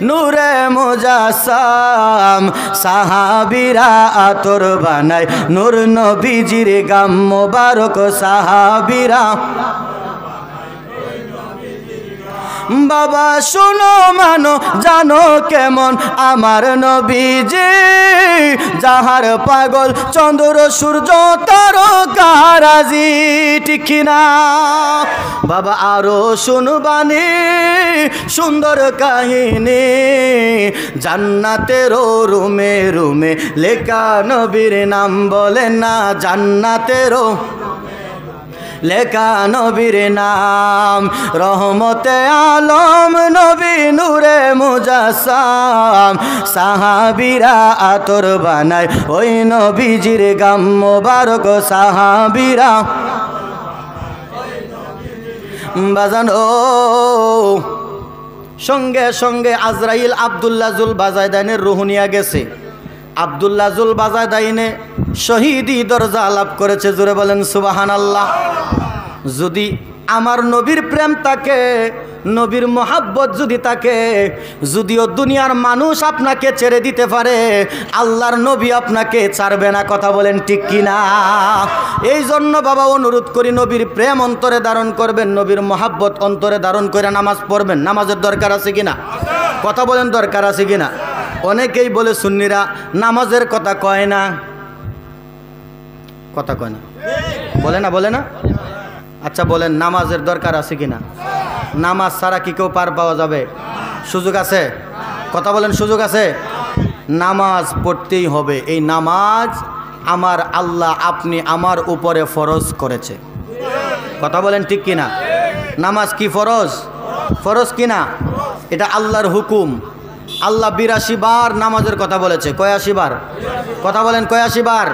নূরে মুজাসসাম। সাহাবীরা আতর বানায় নূর নবীজির গাম মোবারক, সাহাবীরা। বাবা শোনো মানো জানো কেমন আমার নবীজি, যাহার পাগল চন্দ্র সূর্য তারকারাজি, ঠিক না বাবা? আরো শুনবানি সুন্দর কাহিনী, জান্নাতের রুমে রুমে লেখা নবীর নাম, বলেন না জান্নাতের লেখা নবীর নাম। রহমতে আলম নবী নূরে মুজাসসাম, সাহাবীরা আতর বানায় ওই নবীজির গাম মোবারক, সাহাবীরা। বাজানো সঙ্গে সঙ্গে আজরাইল আব্দুল্লাহ জুলবাজাদাইনের রূহ নিয়ে গেছে। আব্দুল্লাহ জুলবাজাদাইনে শহীদি দরজা লাভ করেছে। জোরে বলেন সুবহানাল্লাহ। যদি আমার নবীর প্রেম থাকে, নবীর মোহাব্বত যদি থাকে, যদিও দুনিয়ার মানুষ আপনাকে ছেড়ে দিতে পারে, আল্লাহর নবী আপনাকে ছাড়বে না। কথা বলেন ঠিক কিনা? এই জন্য বাবা অনুরোধ করি, নবীর প্রেম অন্তরে ধারণ করবেন, নবীর মোহাব্বত অন্তরে ধারণ করে নামাজ পড়বেন। নামাজের দরকার আছে কিনা? কথা বলেন দরকার আছে কিনা? অনেকেই বলে সুন্নিরা নামাজের কথা কয় না, কথা কয় না, বলে না, বলে না। আচ্ছা বলেন নামাজের দরকার আছে কিনা? নামাজ ছাড়া কি কেউ পার পাওয়া যাবে? সুযোগ আছে? কথা বলেন সুযোগ আছে? নামাজ পড়তেই হবে। এই নামাজ আমার আল্লাহ আপনি আমার উপরে ফরজ করেছে। কথা বলেন ঠিক কিনা? নামাজ কি ফরজ? ফরজ কিনা? এটা আল্লাহর হুকুম। আল্লাহ 82 বার নামাজের কথা বলেছে। কয় 80 বার? কথা বলেন কয় 80 বার?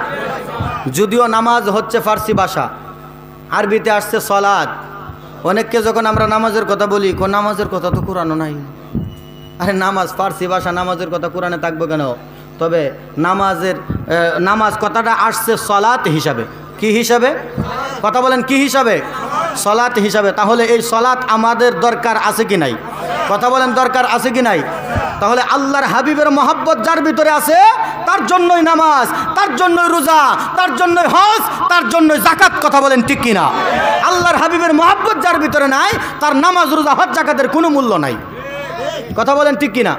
যদিও নামাজ হচ্ছে ফার্সি ভাষা, আরবিতে আসছে সলাত। অনেককে যখন আমরা নামাজের কথা বলি, নামাজের কথা তো কোরআনও নাই। আরে নামাজ ফার্সি ভাষা, নামাজের কথা কোরআনে থাকবে কেন? তবে নামাজ কথাটা আসছে সলাত হিসাবে। কি হিসাবে? কথা বলেন কি হিসাবে? সলাত হিসাবে। তাহলে এই সলাত আমাদের দরকার আছে কি নাই? কথা বলেন দরকার আছে কি নাই? তাহলে আল্লাহর হাবিবের মহব্বত যার ভিতরে আছে, তার জন্যই নামাজ, তার জন্যই রোজা, তার জন্যই হজ, তার জন্যই যাকাত। কথা বলেন ঠিক কিনা? আল্লাহর হাবিবের মহব্বত যার ভিতরে নাই, তার নামাজ, রোজা, হজ, যাকাতের কোনো মূল্য নাই। কথা বলেন ঠিক কিনা?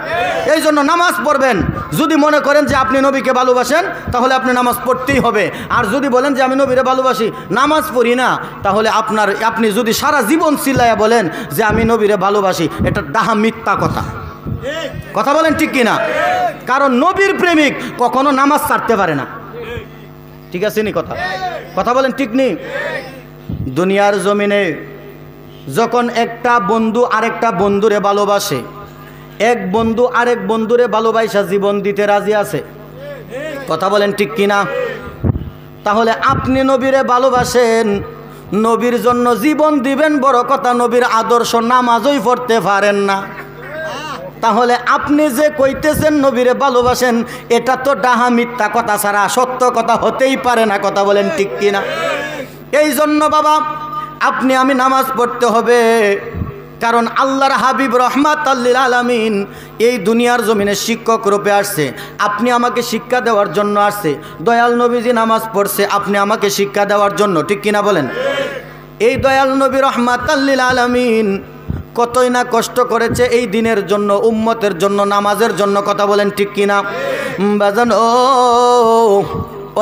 এই জন্য নামাজ পড়বেন। যদি মনে করেন যে আপনি নবীকে ভালোবাসেন, তাহলে আপনি নামাজ পড়তেই হবে। আর যদি বলেন যে আমি নবীরে ভালোবাসি, নামাজ পড়ি না, তাহলে আপনি যদি সারা জীবন চিল্লায়া বলেন যে আমি নবীরে ভালোবাসি, এটা ডাহা মিথ্যা কথা। কথা বলেন ঠিক কিনা? কারণ নবীর প্রেমিক কখনো নামাজ ছাড়তে পারে না। ঠিক আছে নি কথা? কথা বলেন ঠিক নেই? দুনিয়ার জমিনে যখন একটা বন্ধু আরেকটা বন্ধুরে ভালোবাসে, এক বন্ধু আরেক বন্ধুরে ভালোবাসা জীবন দিতে রাজি আছে। কথা বলেন ঠিক কিনা? তাহলে আপনি নবীরে ভালোবাসেন, নবীর জন্য জীবন দিবেন বড় কথা, নবীর আদর্শ নামাজই পড়তে পারেন না। তাহলে আপনি যে কইতেছেন নবীরে ভালোবাসেন, এটা তো ডাহা মিথ্যা কথা ছাড়া সত্য কথা হতেই পারে না। কথা বলেন ঠিক কিনা? এই জন্য বাবা আপনি আমি নামাজ পড়তে হবে। কারণ আল্লাহর হাবিব রহমাতাল লিল আলামিন এই দুনিয়ার জমিনে শিক্ষক রূপে আসছে, আপনি আমাকে শিক্ষা দেওয়ার জন্য আসছে। দয়াল নবীজি নামাজ পড়ছে আপনি আমাকে শিক্ষা দেওয়ার জন্য। ঠিক কিনা বলেন? এই দয়াল নবী রহমাতাল লিল আলামিন কতই না কষ্ট করেছে এই দিনের জন্য, উম্মতের জন্য, নামাজের জন্য। কথা বলেন ঠিক কিনা? বাজানো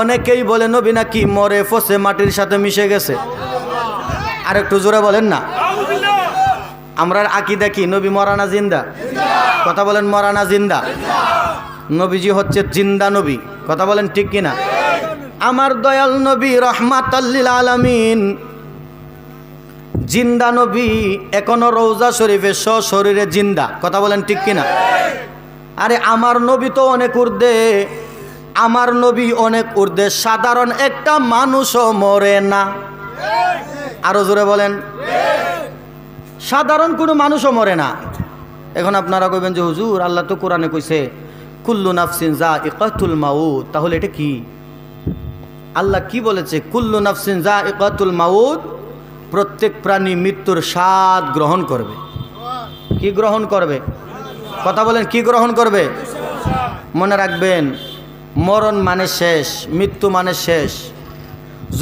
অনেকেই বলে নবী নাকি মরে ফসে মাটির সাথে মিশে গেছে। আর একটু জোরে বলেন না। আমরা আকীদা কি নবী মরা না জিন্দা? কথা বলেন মরা না জিন্দা? নবীজি হচ্ছে জিন্দা নবী। কথা বলেন ঠিক কিনা? আমার দয়াল নবী রহমাতাল লিল আলামিন জিন্দা নবী, এখনো রওজা শরীফে সশরীরে জিন্দা। কথা বলেন ঠিক কিনা? আরে আমার নবী তো অনেক ঊর্ধ্বে, আমার নবী অনেক ঊর্ধ্বে, সাধারণ একটা মানুষও মরে না। আরো জোরে বলেন। সাধারণ কোনো মানুষও মরে না। এখন আপনারা কইবেন যে হুজুর আল্লাহ তো কোরআনে কইছে কুল্লু নাফসিন যায়িকাতুল মাউত। তাহলে এটা কি? আল্লাহ কি বলেছে? কুল্লু নাফসিন যায়িকাতুল মাউত, প্রত্যেক প্রাণী মৃত্যুর স্বাদ গ্রহণ করবে। কি গ্রহণ করবে? কথা বলেন কি গ্রহণ করবে? মনে রাখবেন, মরণ মানে শেষ, মৃত্যু মানে শেষ।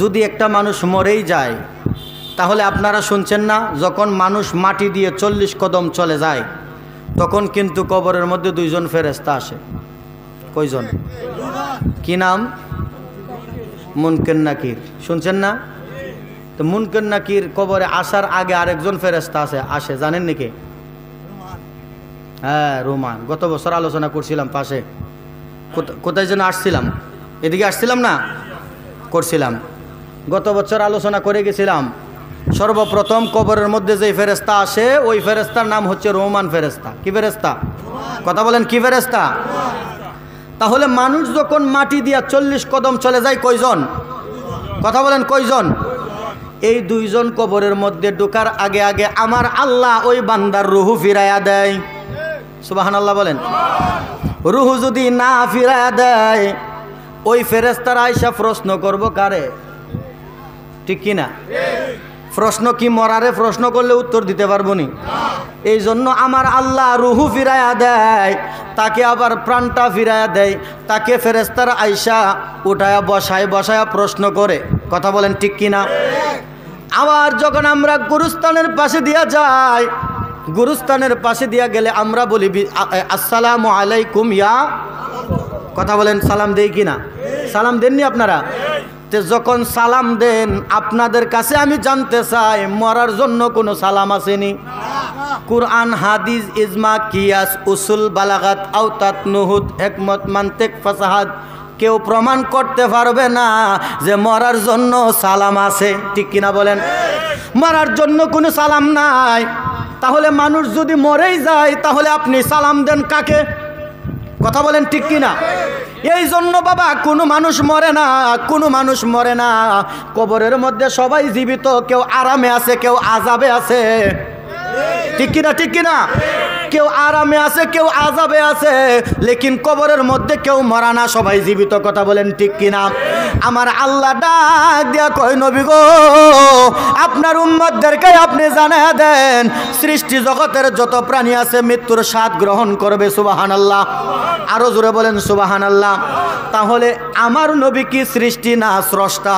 যদি একটা মানুষ মরেই যায়, তাহলে আপনারা শুনছেন না, যখন মানুষ মাটি দিয়ে 40 কদম চলে যায়, তখন কিন্তু কবরের মধ্যে 2 জন ফেরেশতা আসে। কয়জন? কি নাম? মুনকার নাকির। শুনছেন না? তো মুনকার নাকির কবরে আসার আগে আরেকজন ফেরেশতা আসে, জানেন নাকি? হ্যাঁ, রোমান। গত বছর আলোচনা করছিলাম পাশে। কোথায় যেন আসছিলাম, এদিকে আসছিলাম না? করছিলাম। গত বছর আলোচনা করে গেছিলাম। সর্বপ্রথম কবরের মধ্যে যে ফেরেশতা আসে, ওই ফেরেশতার নাম হচ্ছে রোমান ফেরেশতা। কি ফেরেশতা? কথা বলেন কি ফেরেশতা? তাহলে মানুষ যখন মাটি দিয়া 40 কদম চলে যায়, কয়জন? কথা বলেন কয়জন? এই 2 জন কবরের মধ্যে ঢোকার আগে আগে আমার আল্লাহ ওই বান্দার রুহু ফিরাইয়া দেয়। সুবহানাল্লাহ বলেন। রুহু যদি না ফিরাইয়া দেয়, ওই ফেরেশতারা আইসা প্রশ্ন করব কারে? ঠিক কিনা? প্রশ্ন কি মরারে প্রশ্ন করলে উত্তর দিতে পারবো নি? এই জন্য আমার আল্লাহ রুহু ফিরাইয়া দেয়, তাকে আবার প্রাণটা ফিরাইয়া দেয়, তাকে ফেরেশতারা আইসা উঠায়া বসায়া প্রশ্ন করে। কথা বলেন ঠিক কিনা? আবার যখন আমরা গুরুস্থানের পাশে দিয়া যাই, গুরুস্থানের পাশে দিয়া গেলে আমরা বলি আসসালামু আলাইকুম ইয়া, কথা বলেন সালাম দেই কিনা? সালাম দেননি আপনারা? তে যখন সালাম দেন আপনাদের কাছে আমি জানতে চাই মরার জন্য কোনো সালাম আসেনি? কুরআন, হাদিস, ইজমা, কিয়াস, উসুল, বালাগাত, আওতাত, নুহুদ, হিকমত, মান্তিক, ফাসাহাত কেউ প্রমাণ করতে পারবে না যে মরার জন্য সালাম আছে। ঠিক কিনা বলেন? মরার জন্য কোনো সালাম নাই। তাহলে মানুষ যদি মরেই যায় তাহলে আপনি সালাম দেন কাকে? কথা বলেন ঠিক কিনা? এই জন্য বাবা কোনো মানুষ মরে না, কোনো মানুষ মরে না। কবরের মধ্যে সবাই জীবিত, কেউ আরামে আছে, কেউ আযাবে আছে। ঠিক কিনা? ঠিক কিনা? কেউ আরামে আছে, কেউ আযাবে আছে, লেকিন কবরের মধ্যে কেউ মরা না, সবাই জীবিত। কথা বলেন ঠিক কিনা? আমার আল্লাহ ডাক দিয়া কয় নবী গো, আপনার উম্মতদেরকে আপনি জানায়া দেন সৃষ্টি জগতের যত প্রাণী আছে মৃত্যুর স্বাদ গ্রহণ করবে। সুবহানাল্লাহ, আরো জোরে বলেন সুবহানাল্লাহ। তাহলে আমার নবী কি সৃষ্টি না স্রষ্টা?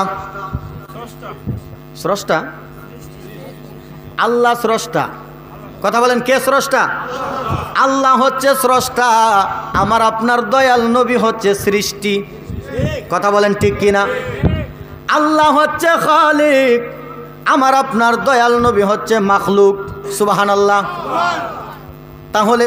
স্রষ্টা, আল্লাহ স্রষ্টা। কথা বলেন কে স্রষ্টা? আল্লাহ হচ্ছে স্রষ্টা, আমার আপনার দয়াল নবী হচ্ছে সৃষ্টি। কথা বলেন ঠিক কিনা? আল্লাহ হচ্ছে খালিক, আমার আপনার দয়াল নবী হচ্ছে মাখলুক। সুবহানাল্লাহ। তাহলে